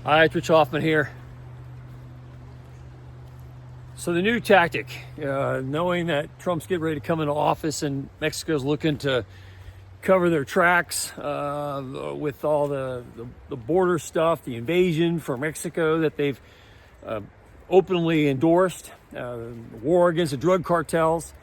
Hi, it's Rich Hoffman here. So the new tactic, knowing that Trump's getting ready to come into office and Mexico's looking to cover their tracks with all the border stuff, the invasion from Mexico that they've openly endorsed, war against the drug cartels.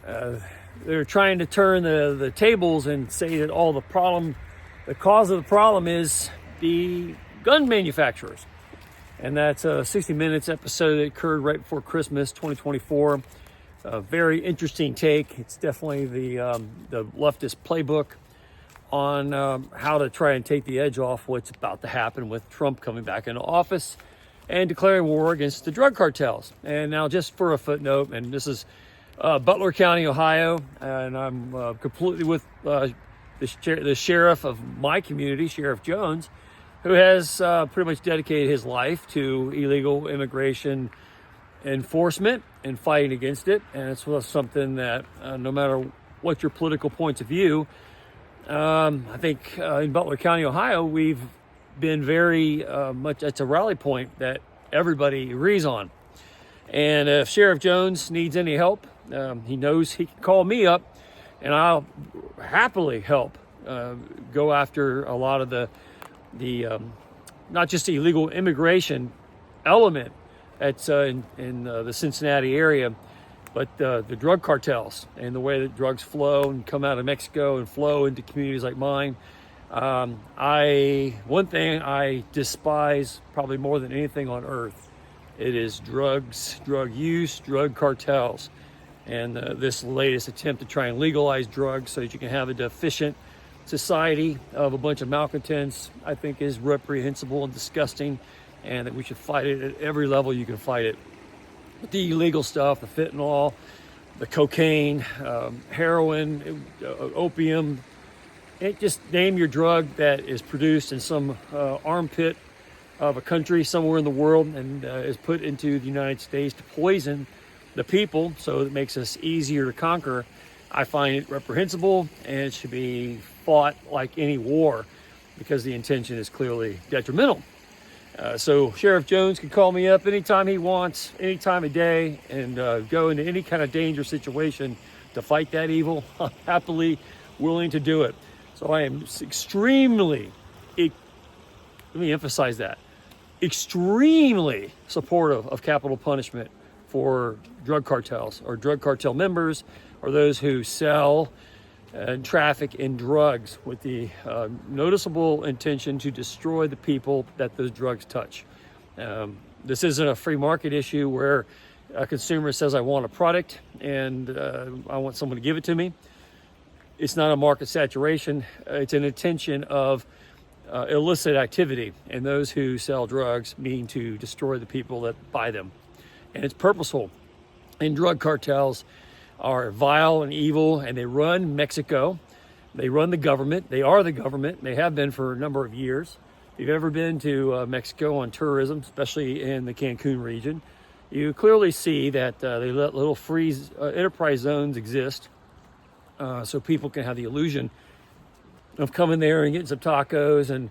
They're trying to turn the tables and say that the cause of the problem is the gun manufacturers. And that's a 60 Minutes episode that occurred right before Christmas 2024. A very interesting take. It's definitely the leftist playbook on how to try and take the edge off what's about to happen with Trump coming back into office and declaring war against the drug cartels. And now, just for a footnote, and this is Butler County, Ohio, and I'm completely with the sheriff of my community, Sheriff Jones, who has pretty much dedicated his life to illegal immigration enforcement and fighting against it. And it's something that no matter what your political points of view, I think in Butler County, Ohio, we've been very much, it's a rally point that everybody agrees on. And if Sheriff Jones needs any help, he knows he can call me up and I'll happily help go after a lot of the not just the illegal immigration element that's in the Cincinnati area, but the drug cartels and the way that drugs flow and come out of Mexico and flow into communities like mine. One thing I despise probably more than anything on earth, it is drugs, drug use, drug cartels, and this latest attempt to try and legalize drugs so that you can have a efficient society of a bunch of malcontents, I think is reprehensible and disgusting, and that we should fight it at every level you can fight it. But the illegal stuff, the fentanyl, the cocaine, heroin, opium, just name your drug that is produced in some armpit of a country somewhere in the world and is put into the United States to poison the people so it makes us easier to conquer. I find it reprehensible, and it should be fought like any war because the intention is clearly detrimental. So Sheriff Jones can call me up anytime he wants, any time of day, and go into any kind of dangerous situation to fight that evil. I'm happily willing to do it. So I am extremely, let me emphasize that, extremely supportive of capital punishment for drug cartels or drug cartel members or those who sell and traffic in drugs with the noticeable intention to destroy the people that those drugs touch. This isn't a free market issue where a consumer says, I want a product and I want someone to give it to me. It's not a market saturation. It's an intention of illicit activity, and those who sell drugs mean to destroy the people that buy them. And it's purposeful. And drug cartels are vile and evil, and they run Mexico. They run the government. They are the government. They have been for a number of years. If you've ever been to Mexico on tourism, especially in the Cancun region, you clearly see that they let little free enterprise zones exist so people can have the illusion of coming there and getting some tacos and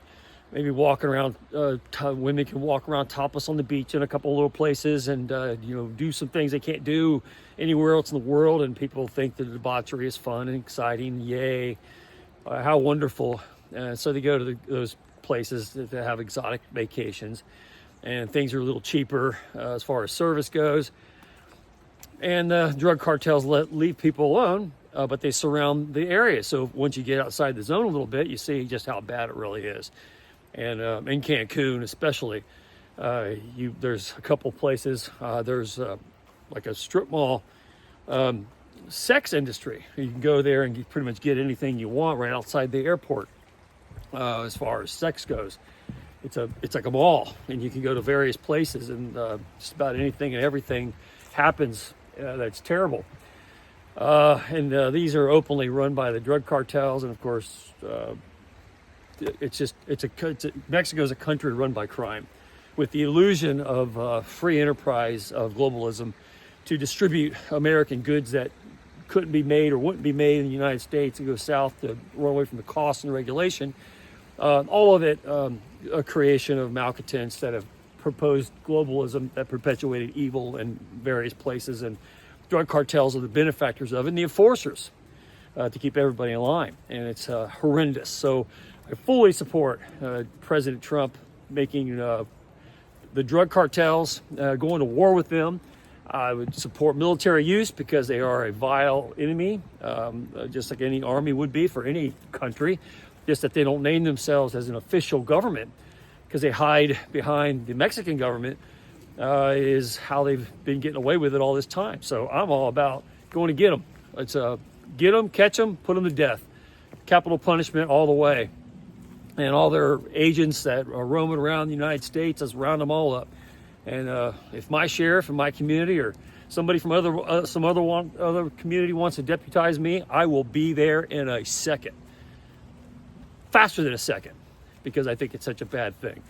maybe walking around. Women can walk around topless on the beach in a couple of little places and do some things they can't do anywhere else in the world, and people think that the debauchery is fun and exciting. Yay, how wonderful. So they go to those places to have exotic vacations, and things are a little cheaper as far as service goes, and drug cartels leave people alone, but they surround the area. So once you get outside the zone a little bit, you see just how bad it really is. And in Cancun especially, there's a couple places, there's like a strip mall sex industry. You can go there and you pretty much get anything you want right outside the airport as far as sex goes. It's like a mall, and you can go to various places, and just about anything and everything happens that's terrible. And these are openly run by the drug cartels, and of course, Mexico's a country run by crime, with the illusion of free enterprise of globalism to distribute American goods that couldn't be made or wouldn't be made in the United States and go south to run away from the cost and regulation. All of it a creation of malcontents that have proposed globalism that perpetuated evil in various places, and drug cartels are the benefactors of it and the enforcers to keep everybody in line. And it's horrendous. So I fully support President Trump making the drug cartels, going to war with them. I would support military use because they are a vile enemy, just like any army would be for any country, just that they don't name themselves as an official government because they hide behind the Mexican government is how they've been getting away with it all this time. So I'm all about going to get them. Let's get them, catch them, put them to death. Capital punishment all the way. And all their agents that are roaming around the United States, let's round them all up. And if my sheriff in my community or somebody from other community wants to deputize me, I will be there in a second. Faster than a second, because I think it's such a bad thing.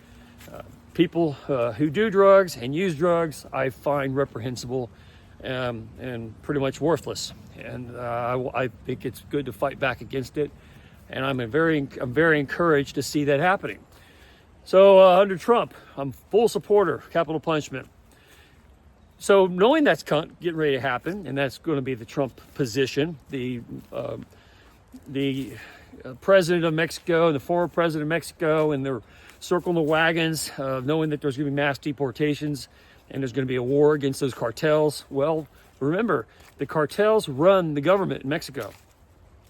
People who do drugs and use drugs, I find reprehensible and pretty much worthless. And I think it's good to fight back against it. And I'm very encouraged to see that happening. So under Trump, I'm full supporter of capital punishment. So knowing that's getting ready to happen, and that's going to be the Trump position, the president of Mexico and the former president of Mexico, and they're circling the wagons, knowing that there's going to be mass deportations and there's going to be a war against those cartels. Well, remember, the cartels run the government in Mexico.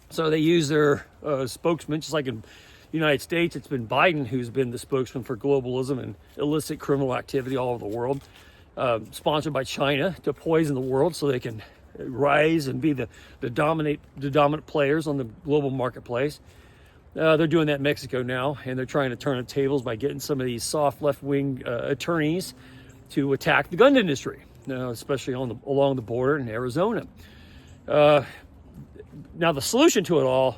So they use their spokesman, just like in the United States, it's been Biden who's been the spokesman for globalism and illicit criminal activity all over the world, sponsored by China to poison the world so they can rise and be the dominant players on the global marketplace. They're doing that in Mexico now, and they're trying to turn the tables by getting some of these soft left-wing attorneys to attack the gun industry, especially along the border in Arizona. Now, the solution to it all,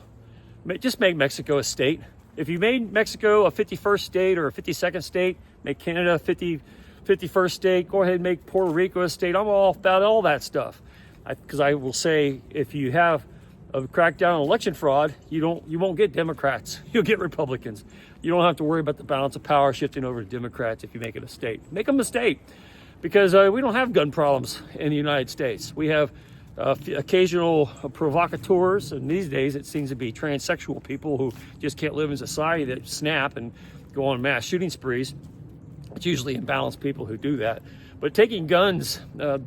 just make Mexico a state. If you made Mexico a 51st state or a 52nd state, make Canada a 51st state, go ahead and make Puerto Rico a state. I'm all about all that stuff. Because I will say, if you have a crackdown on election fraud, you won't get Democrats. You'll get Republicans. You don't have to worry about the balance of power shifting over to Democrats if you make it a state. Make them a state. Because we don't have gun problems in the United States. We have occasional provocateurs, and these days it seems to be transsexual people who just can't live in society that snap and go on mass shooting sprees. It's usually imbalanced people who do that. But taking guns,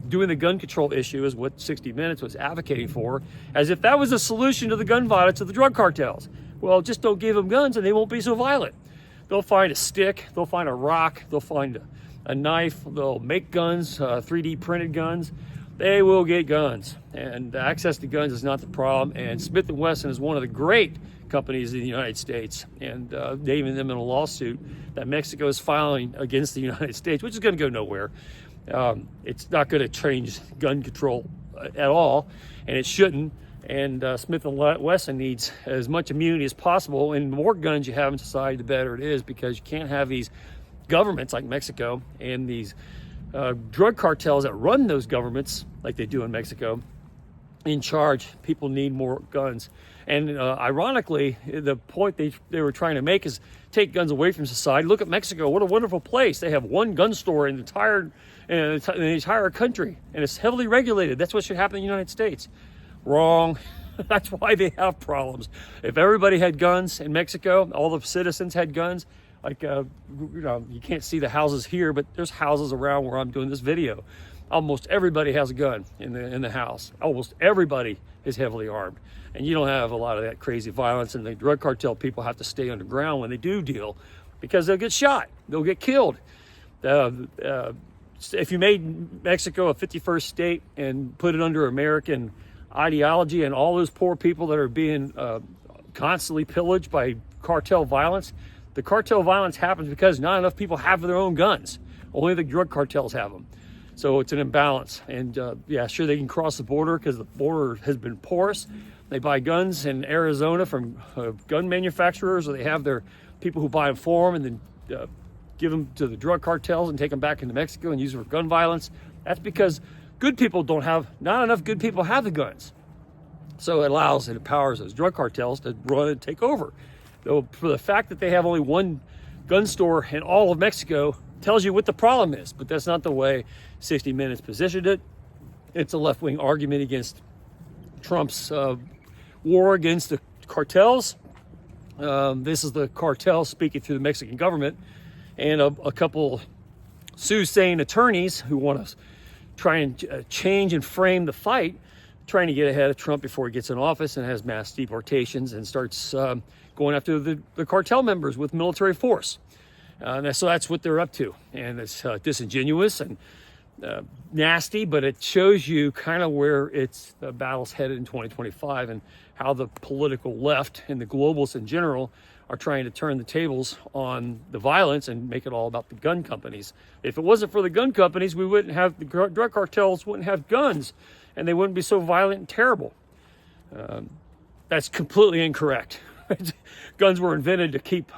doing the gun control issue is what 60 Minutes was advocating for, as if that was a solution to the gun violence of the drug cartels. Well, just don't give them guns and they won't be so violent. They'll find a stick, they'll find a rock, they'll find a knife, they'll make guns, 3D printed guns. They will get guns, and access to guns is not the problem. And Smith & Wesson is one of the great companies in the United States, and naming them in a lawsuit that Mexico is filing against the United States, which is going to go nowhere. It's not going to change gun control at all, and it shouldn't. And Smith & Wesson needs as much immunity as possible, and the more guns you have in society, the better it is, because you can't have these governments like Mexico and these drug cartels that run those governments, like they do in Mexico, in charge. People need more guns. And ironically, the point they were trying to make is take guns away from society. Look at Mexico. What a wonderful place. They have one gun store in the entire country, and it's heavily regulated. That's what should happen in the United States. Wrong. That's why they have problems. If everybody had guns in Mexico, all the citizens had guns, like, you can't see the houses here, but there's houses around where I'm doing this video. Almost everybody has a gun in the house. Almost everybody is heavily armed. And you don't have a lot of that crazy violence, and the drug cartel people have to stay underground when they do deal, because they'll get shot, they'll get killed. If you made Mexico a 51st state and put it under American ideology, and all those poor people that are being constantly pillaged by cartel violence, the cartel violence happens because not enough people have their own guns. Only the drug cartels have them. So it's an imbalance. And yeah, sure, they can cross the border because the border has been porous. They buy guns in Arizona from gun manufacturers, or they have their people who buy them for them and then give them to the drug cartels and take them back into Mexico and use them for gun violence. That's because not enough good people have the guns. So it allows and empowers those drug cartels to run and take over. Though, for the fact that they have only one gun store in all of Mexico tells you what the problem is, but that's not the way 60 Minutes positioned it. It's a left-wing argument against Trump's war against the cartels. This is the cartel speaking through the Mexican government, and a couple soothsaying attorneys who want to try and change and frame the fight, trying to get ahead of Trump before he gets in office and has mass deportations and starts going after the cartel members with military force. So that's what they're up to. And it's disingenuous and nasty, but it shows you kind of where the battle's headed in 2025 and how the political left and the globalists in general are trying to turn the tables on the violence and make it all about the gun companies. If it wasn't for the gun companies, we wouldn't have, the drug cartels wouldn't have guns, and they wouldn't be so violent and terrible. That's completely incorrect. Guns were invented to keep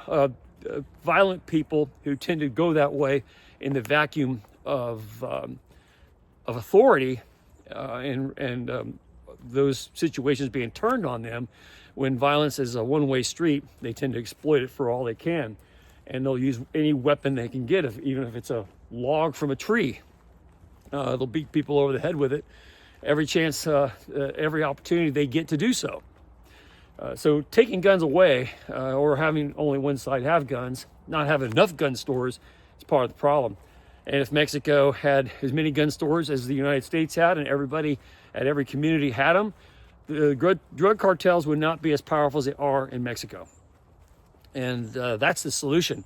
violent people who tend to go that way in the vacuum of authority and those situations being turned on them. When violence is a one-way street, they tend to exploit it for all they can, and they'll use any weapon they can get, even if it's a log from a tree. They'll beat people over the head with it every chance, every opportunity they get to do so. So taking guns away, or having only one side have guns, not having enough gun stores, is part of the problem. And if Mexico had as many gun stores as the United States had, and everybody at every community had them, the drug cartels would not be as powerful as they are in Mexico. And that's the solution.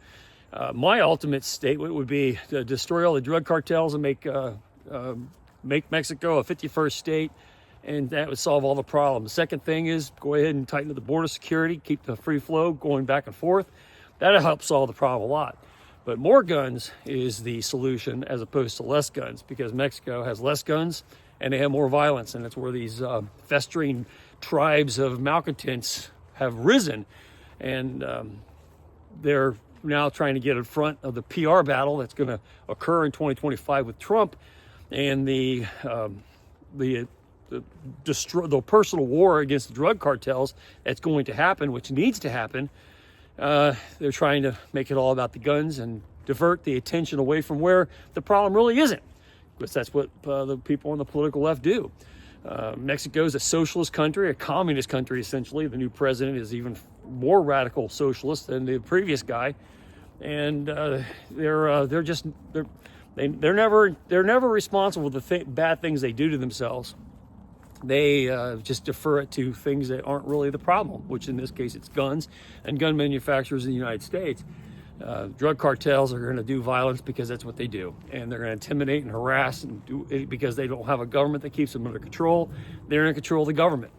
My ultimate statement would be to destroy all the drug cartels and make Mexico a 51st state, and that would solve all the problems. The second thing is go ahead and tighten up the border security, keep the free flow going back and forth. That'll help solve the problem a lot. But more guns is the solution as opposed to less guns, because Mexico has less guns and they have more violence, and that's where these festering tribes of malcontents have risen, and they're now trying to get in front of the PR battle that's going to occur in 2025 with Trump, and the personal war against the drug cartels that's going to happen, which needs to happen. They're trying to make it all about the guns and divert the attention away from where the problem really isn't, because that's what the people on the political left do. Mexico is a socialist country, a communist country, essentially. The new president is even more radical socialist than the previous guy, and they're never responsible for the bad things they do to themselves. They just defer it to things that aren't really the problem, which in this case it's guns and gun manufacturers in the United States. Drug cartels are going to do violence because that's what they do, and they're going to intimidate and harass and do it because they don't have a government that keeps them under control. They're in control of the government,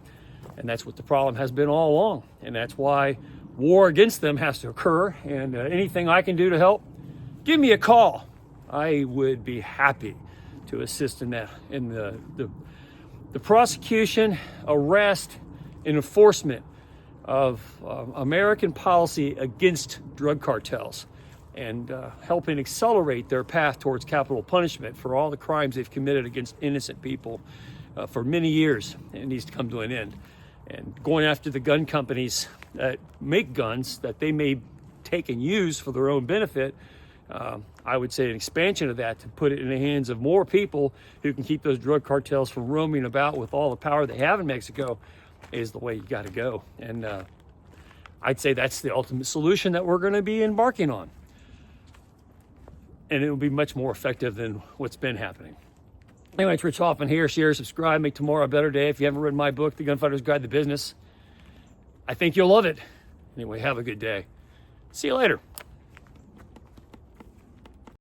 and that's what the problem has been all along, and that's why war against them has to occur. And anything I can do to help, give me a call. I would be happy to assist in that, in the prosecution, arrest, and enforcement of American policy against drug cartels, and helping accelerate their path towards capital punishment for all the crimes they've committed against innocent people for many years. It needs to come to an end. And going after the gun companies that make guns that they may take and use for their own benefit, I would say an expansion of that to put it in the hands of more people who can keep those drug cartels from roaming about with all the power they have in Mexico, is the way you got to go. And I'd say that's the ultimate solution that we're going to be embarking on. And it will be much more effective than what's been happening. Anyway, it's Rich Hoffman here. Share, subscribe, make tomorrow a better day. If you haven't read my book, The Gunfighter's Guide to Business, I think you'll love it. Anyway, have a good day. See you later.